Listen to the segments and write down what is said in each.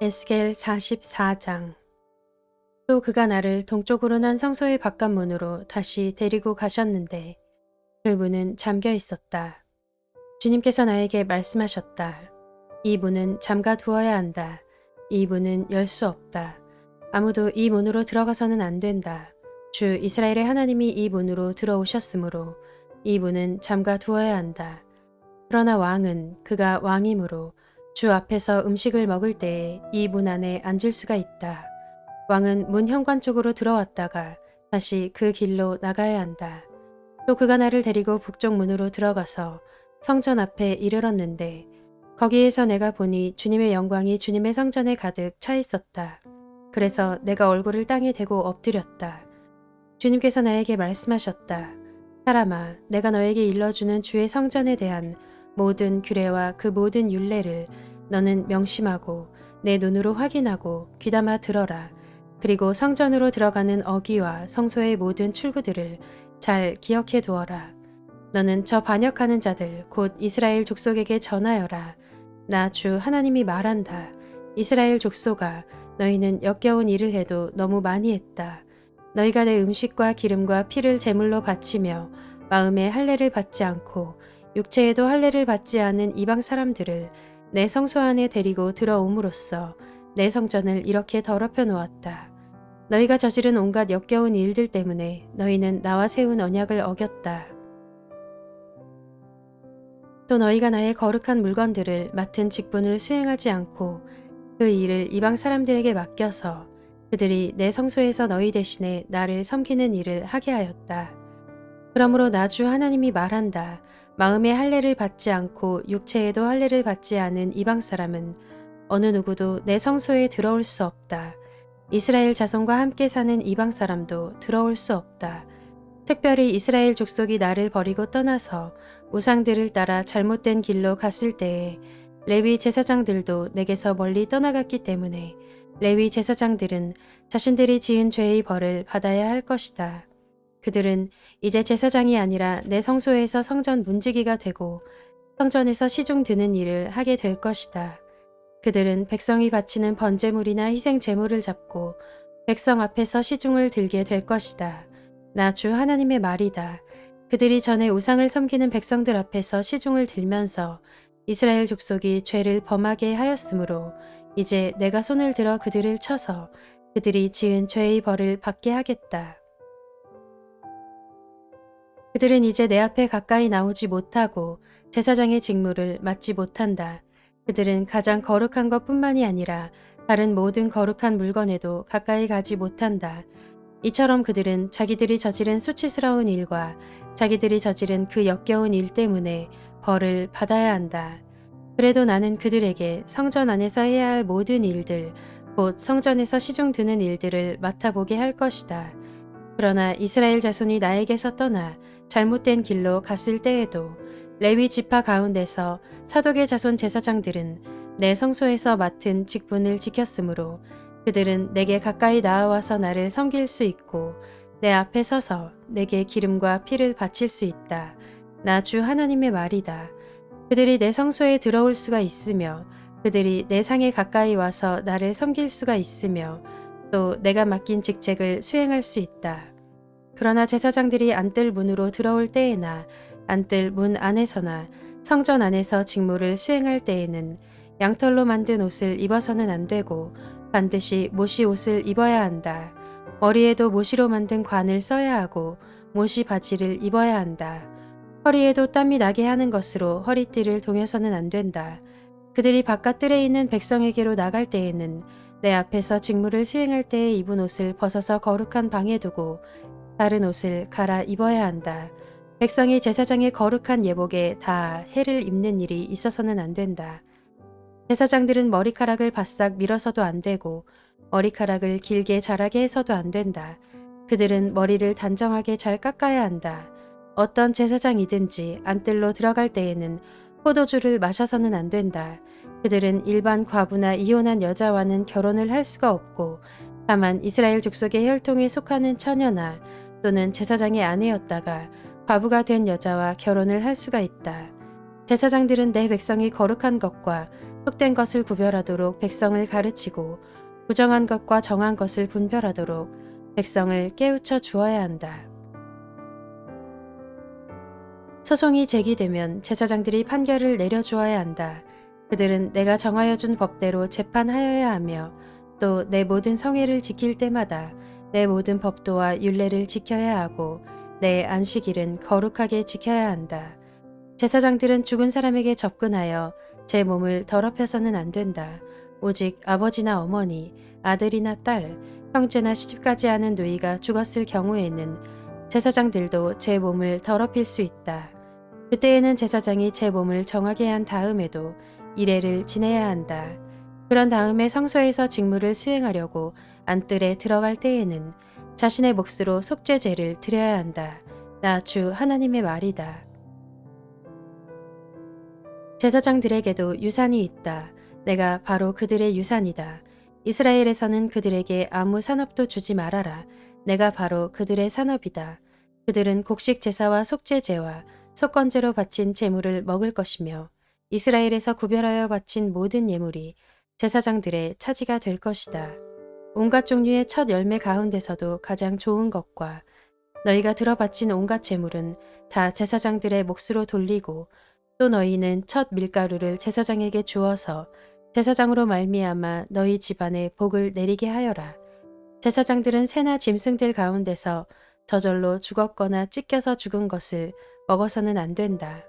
에스겔 44장. 또 그가 나를 동쪽으로 난 성소의 바깥문으로 다시 데리고 가셨는데 그 문은 잠겨 있었다. 주님께서 나에게 말씀하셨다. 이 문은 잠가 두어야 한다. 이 문은 열 수 없다. 아무도 이 문으로 들어가서는 안 된다. 주 이스라엘의 하나님이 이 문으로 들어오셨으므로 이 문은 잠가 두어야 한다. 그러나 왕은 그가 왕이므로 주 앞에서 음식을 먹을 때에 이 문 안에 앉을 수가 있다. 왕은 문 현관 쪽으로 들어왔다가 다시 그 길로 나가야 한다. 또 그가 나를 데리고 북쪽 문으로 들어가서 성전 앞에 이르렀는데 거기에서 내가 보니 주님의 영광이 주님의 성전에 가득 차 있었다. 그래서 내가 얼굴을 땅에 대고 엎드렸다. 주님께서 나에게 말씀하셨다. 사람아, 내가 너에게 일러주는 주의 성전에 대한 모든 규례와 그 모든 율례를 너는 명심하고 내 눈으로 확인하고 귀담아 들어라. 그리고 성전으로 들어가는 어기와 성소의 모든 출구들을 잘 기억해 두어라. 너는 저 반역하는 자들 곧 이스라엘 족속에게 전하여라. 나 주 하나님이 말한다. 이스라엘 족속아, 너희는 역겨운 일을 해도 너무 많이 했다. 너희가 내 음식과 기름과 피를 제물로 바치며 마음에 할례를 받지 않고 육체에도 할례를 받지 않은 이방 사람들을 내 성소 안에 데리고 들어옴으로써 내 성전을 이렇게 더럽혀 놓았다. 너희가 저지른 온갖 역겨운 일들 때문에 너희는 나와 세운 언약을 어겼다. 또 너희가 나의 거룩한 물건들을 맡은 직분을 수행하지 않고 그 일을 이방 사람들에게 맡겨서 그들이 내 성소에서 너희 대신에 나를 섬기는 일을 하게 하였다. 그러므로 나 주 하나님이 말한다. 마음에 할례를 받지 않고 육체에도 할례를 받지 않은 이방 사람은 어느 누구도 내 성소에 들어올 수 없다. 이스라엘 자손과 함께 사는 이방 사람도 들어올 수 없다. 특별히 이스라엘 족속이 나를 버리고 떠나서 우상들을 따라 잘못된 길로 갔을 때에 레위 제사장들도 내게서 멀리 떠나갔기 때문에 레위 제사장들은 자신들이 지은 죄의 벌을 받아야 할 것이다. 그들은 이제 제사장이 아니라 내 성소에서 성전 문지기가 되고 성전에서 시중 드는 일을 하게 될 것이다. 그들은 백성이 바치는 번제물이나 희생 제물을 잡고 백성 앞에서 시중을 들게 될 것이다. 나 주 하나님의 말이다. 그들이 전에 우상을 섬기는 백성들 앞에서 시중을 들면서 이스라엘 족속이 죄를 범하게 하였으므로 이제 내가 손을 들어 그들을 쳐서 그들이 지은 죄의 벌을 받게 하겠다. 그들은 이제 내 앞에 가까이 나오지 못하고 제사장의 직무를 맡지 못한다. 그들은 가장 거룩한 것뿐만이 아니라 다른 모든 거룩한 물건에도 가까이 가지 못한다. 이처럼 그들은 자기들이 저지른 수치스러운 일과 자기들이 저지른 그 역겨운 일 때문에 벌을 받아야 한다. 그래도 나는 그들에게 성전 안에서 해야 할 모든 일들, 곧 성전에서 시중 드는 일들을 맡아보게 할 것이다. 그러나 이스라엘 자손이 나에게서 떠나 잘못된 길로 갔을 때에도 레위 지파 가운데서 사독의 자손 제사장들은 내 성소에서 맡은 직분을 지켰으므로 그들은 내게 가까이 나아와서 나를 섬길 수 있고 내 앞에 서서 내게 기름과 피를 바칠 수 있다. 나 주 하나님의 말이다. 그들이 내 성소에 들어올 수가 있으며 그들이 내 상에 가까이 와서 나를 섬길 수가 있으며 또 내가 맡긴 직책을 수행할 수 있다. 그러나 제사장들이 안뜰 문으로 들어올 때에나 안뜰 문 안에서나 성전 안에서 직무를 수행할 때에는 양털로 만든 옷을 입어서는 안 되고 반드시 모시 옷을 입어야 한다. 머리에도 모시로 만든 관을 써야 하고 모시 바지를 입어야 한다. 허리에도 땀이 나게 하는 것으로 허리띠를 동여서는 안 된다. 그들이 바깥 뜰에 있는 백성에게로 나갈 때에는 내 앞에서 직무를 수행할 때에 입은 옷을 벗어서 거룩한 방에 두고 다른 옷을 갈아 입어야 한다. 백성이 제사장의 거룩한 예복에 다 해를 입는 일이 있어서는 안 된다. 제사장들은 머리카락을 바싹 밀어서도 안 되고 머리카락을 길게 자라게 해서도 안 된다. 그들은 머리를 단정하게 잘 깎아야 한다. 어떤 제사장이든지 안뜰로 들어갈 때에는 포도주를 마셔서는 안 된다. 그들은 일반 과부나 이혼한 여자와는 결혼을 할 수가 없고 다만 이스라엘 족속의 혈통에 속하는 처녀나 또는 제사장의 아내였다가 과부가 된 여자와 결혼을 할 수가 있다. 제사장들은 내 백성이 거룩한 것과 속된 것을 구별하도록 백성을 가르치고 부정한 것과 정한 것을 분별하도록 백성을 깨우쳐 주어야 한다. 소송이 제기되면 제사장들이 판결을 내려주어야 한다. 그들은 내가 정하여 준 법대로 재판하여야 하며 또 내 모든 성회를 지킬 때마다 내 모든 법도와 율례를 지켜야 하고 내 안식일은 거룩하게 지켜야 한다. 제사장들은 죽은 사람에게 접근하여 제 몸을 더럽혀서는 안 된다. 오직 아버지나 어머니, 아들이나 딸, 형제나 시집가지 않은 누이가 죽었을 경우에는 제사장들도 제 몸을 더럽힐 수 있다. 그때에는 제사장이 제 몸을 정하게 한 다음에도 이례를 지내야 한다. 그런 다음에 성소에서 직무를 수행하려고 안뜰에 들어갈 때에는 자신의 몫으로 속죄제를 드려야 한다. 나 주 하나님의 말이다. 제사장들에게도 유산이 있다. 내가 바로 그들의 유산이다. 이스라엘에서는 그들에게 아무 산업도 주지 말아라. 내가 바로 그들의 산업이다. 그들은 곡식 제사와 속죄제와 속건제로 바친 제물을 먹을 것이며 이스라엘에서 구별하여 바친 모든 예물이 제사장들의 차지가 될 것이다. 온갖 종류의 첫 열매 가운데서도 가장 좋은 것과 너희가 들어 바친 온갖 제물은 다 제사장들의 몫으로 돌리고 또 너희는 첫 밀가루를 제사장에게 주어서 제사장으로 말미암아 너희 집안에 복을 내리게 하여라. 제사장들은 새나 짐승들 가운데서 저절로 죽었거나 찢겨서 죽은 것을 먹어서는 안 된다.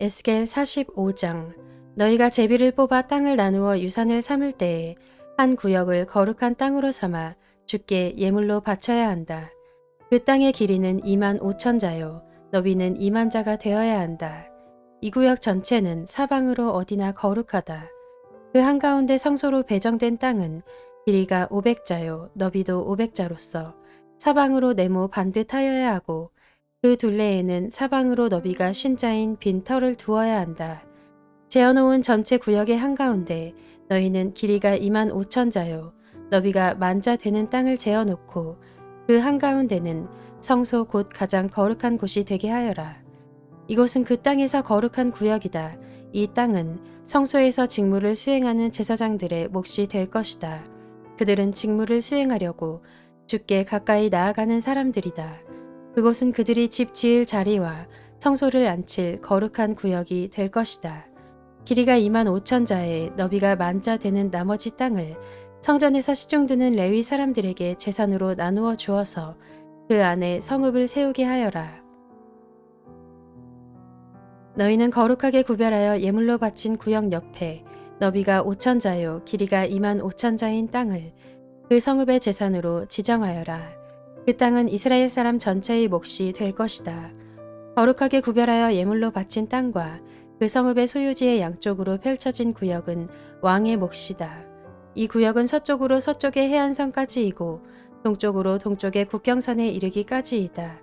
에스겔 45장. 너희가 제비를 뽑아 땅을 나누어 유산을 삼을 때에 한 구역을 거룩한 땅으로 삼아 주께 예물로 바쳐야 한다. 그 땅의 길이는 2만 5천 자요 너비는 2만 자가 되어야 한다. 이 구역 전체는 사방으로 어디나 거룩하다. 그 한가운데 성소로 배정된 땅은 길이가 500자요 너비도 500자로서 사방으로 네모 반듯하여야 하고 그 둘레에는 사방으로 너비가 50자인 빈 터를 두어야 한다. 재어놓은 전체 구역의 한가운데 너희는 길이가 2만 5천 자요 너비가 10,000자 되는 땅을 재어놓고 그 한가운데는 성소 곧 가장 거룩한 곳이 되게 하여라. 이곳은 그 땅에서 거룩한 구역이다. 이 땅은 성소에서 직무를 수행하는 제사장들의 몫이 될 것이다. 그들은 직무를 수행하려고 주께 가까이 나아가는 사람들이다. 그곳은 그들이 집 지을 자리와 성소를 앉힐 거룩한 구역이 될 것이다. 길이가 2만 5천 자에 너비가 10,000자 되는 나머지 땅을 성전에서 시중드는 레위 사람들에게 재산으로 나누어 주어서 그 안에 성읍을 세우게 하여라. 너희는 거룩하게 구별하여 예물로 바친 구역 옆에 너비가 5천 자요 길이가 2만 5천 자인 땅을 그 성읍의 재산으로 지정하여라. 그 땅은 이스라엘 사람 전체의 몫이 될 것이다. 거룩하게 구별하여 예물로 바친 땅과 그 성읍의 소유지의 양쪽으로 펼쳐진 구역은 왕의 몫이다. 이 구역은 서쪽으로 서쪽의 해안선까지이고 동쪽으로 동쪽의 국경선에 이르기까지이다.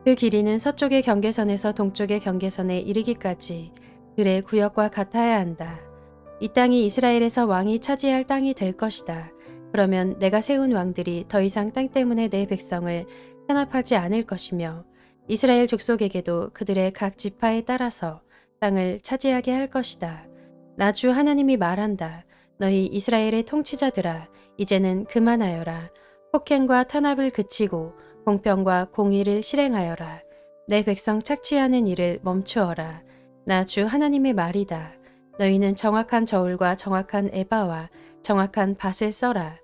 그 길이는 서쪽의 경계선에서 동쪽의 경계선에 이르기까지 들의 구역과 같아야 한다. 이 땅이 이스라엘에서 왕이 차지할 땅이 될 것이다. 그러면 내가 세운 왕들이 더 이상 땅 때문에 내 백성을 탄압하지 않을 것이며 이스라엘 족속에게도 그들의 각 지파에 따라서 땅을 차지하게 할 것이다. 나 주 하나님이 말한다. 너희 이스라엘의 통치자들아, 이제는 그만하여라. 폭행과 탄압을 그치고 공평과 공의를 실행하여라. 내 백성 착취하는 일을 멈추어라. 나 주 하나님의 말이다. 너희는 정확한 저울과 정확한 에바와 정확한 밭을 써라.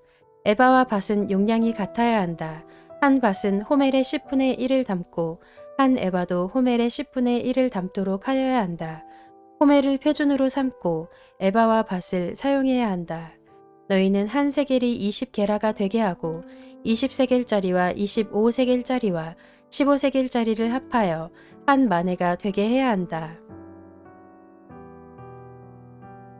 에바와 밭은 용량이 같아야 한다. 한 밭은 호멜의 10분의 1을 담고 한 에바도 호멜의 10분의 1을 담도록 하여야 한다. 호멜을 표준으로 삼고 에바와 밭을 사용해야 한다. 너희는 한 세겔이 20게라가 되게 하고 20세겔짜리와 25세겔짜리와 15세겔짜리를 합하여 한 마네가 되게 해야 한다.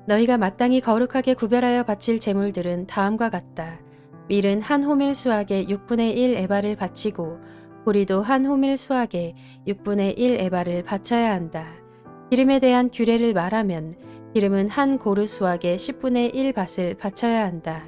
너희가 마땅히 거룩하게 구별하여 바칠 제물들은 다음과 같다. 밀은 한 호멜 수확에 6분의 1 에바를 바치고 보리도 한 호멜 수확에 6분의 1 에바를 바쳐야 한다. 기름에 대한 규례를 말하면 기름은 한 고르 수확에 10분의 1 밭을 바쳐야 한다.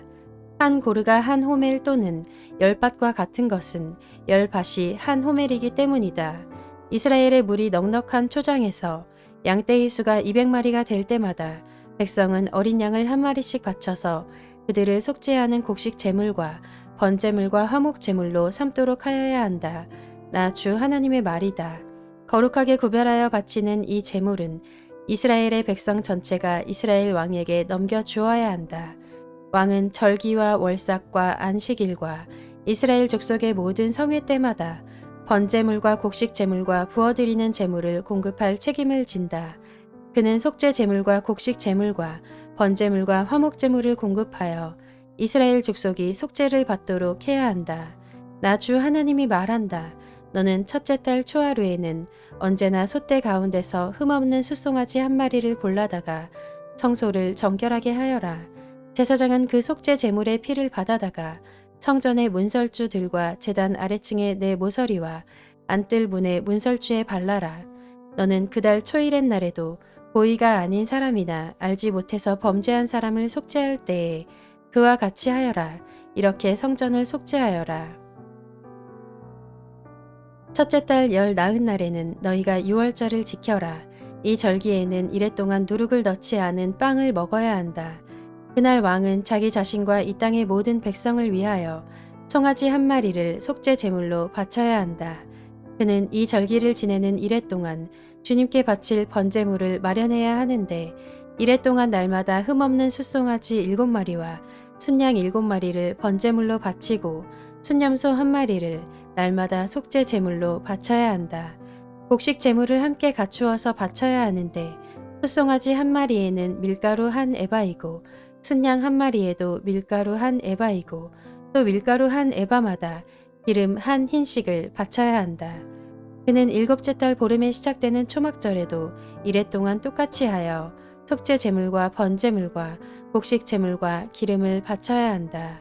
한 고르가 한 호멜 또는 10밭과 같은 것은 10밭이 한 호멜이기 때문이다. 이스라엘의 물이 넉넉한 초장에서 양떼의 수가 200마리가 될 때마다 백성은 어린 양을 한 마리씩 바쳐서 그들을 속죄하는 곡식 제물과 번제물과 화목 제물로 삼도록 하여야 한다. 나 주 하나님의 말이다. 거룩하게 구별하여 바치는 이 제물은 이스라엘의 백성 전체가 이스라엘 왕에게 넘겨 주어야 한다. 왕은 절기와 월삭과 안식일과 이스라엘 족속의 모든 성회 때마다 번제물과 곡식 제물과 부어드리는 제물을 공급할 책임을 진다. 그는 속죄 제물과 곡식 제물과 번제물과 화목 제물을 공급하여 이스라엘 족속이 속죄를 받도록 해야 한다. 나 주 하나님이 말한다. 너는 첫째 달 초하루에는 언제나 솥대 가운데서 흠없는 숫송아지 한 마리를 골라다가 성소를 정결하게 하여라. 제사장은 그 속죄 제물의 피를 받아다가 성전의 문설주들과 제단 아래층의 내 모서리와 안뜰 문의 문설주에 발라라. 너는 그달 초일의 날에도 고의가 아닌 사람이나 알지 못해서 범죄한 사람을 속죄할 때에 그와 같이 하여라. 이렇게 성전을 속죄하여라. 첫째 달 열 나흔 날에는 너희가 유월절을 지켜라. 이 절기에는 이래 동안 누룩을 넣지 않은 빵을 먹어야 한다. 그날 왕은 자기 자신과 이 땅의 모든 백성을 위하여 송아지 한 마리를 속죄 제물로 바쳐야 한다. 그는 이 절기를 지내는 이래 동안 주님께 바칠 번제물을 마련해야 하는데 이래 동안 날마다 흠없는 숫송아지 7마리와 순양 7마리를 번제물로 바치고 순염소 한 마리를 날마다 속죄 제물로 바쳐야 한다. 곡식 제물을 함께 갖추어서 바쳐야 하는데 숫송아지 한 마리에는 밀가루 한 에바이고 순양 한 마리에도 밀가루 한 에바이고 또 밀가루 한 에바마다 기름 한 흰씩을 바쳐야 한다. 그는 일곱째 달 보름에 시작되는 초막절에도 이래 동안 똑같이 하여 속죄 제물과 번제물과 곡식 제물과 기름을 바쳐야 한다.